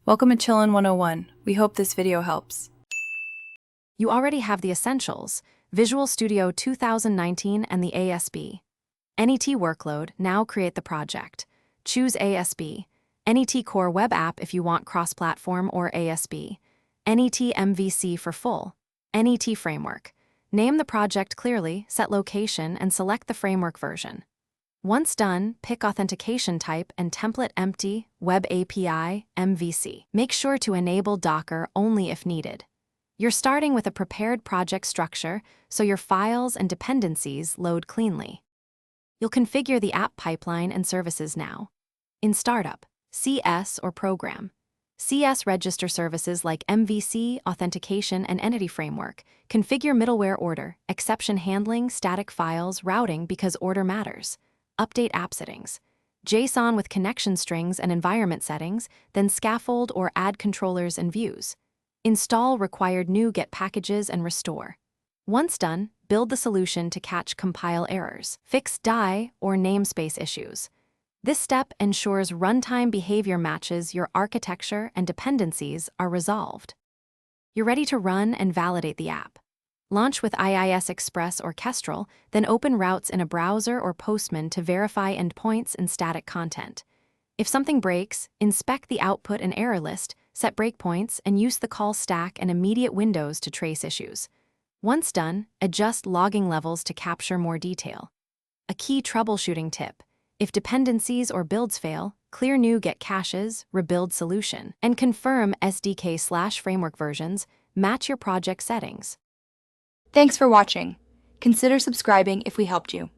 Welcome to Chillin' 101. We hope this video helps. You already have the essentials: Visual Studio 2019 and the ASB. NET workload, now create the project. Choose ASB. NET Core Web App if you want cross-platform or ASB. NET MVC for full. NET Framework. Name the project clearly, set location, and select the framework version. Once done, pick authentication type and template empty, Web API, MVC. Make sure to enable Docker only if needed. You're starting with a prepared project structure, so your files and dependencies load cleanly. You'll configure the app pipeline and services now. In Startup, CS or Program. CS register services like MVC, authentication, and entity framework. Configure middleware order, exception handling, static files, routing because order matters. Update app settings. JSON with connection strings and environment settings, then scaffold or add controllers and views. Install required NuGet packages and restore. Once done, build the solution to catch compile errors. Fix DI or namespace issues. This step ensures runtime behavior matches your architecture and dependencies are resolved. You're ready to run and validate the app. Launch with IIS Express or Kestrel, then open routes in a browser or Postman to verify endpoints and static content. If something breaks, inspect the output and error list, set breakpoints, and use the call stack and immediate windows to trace issues. Once done, adjust logging levels to capture more detail. A key troubleshooting tip: if dependencies or builds fail, clear NuGet caches, rebuild solution, and confirm SDK/framework versions, match your project settings. Thanks for watching. Consider subscribing if we helped you.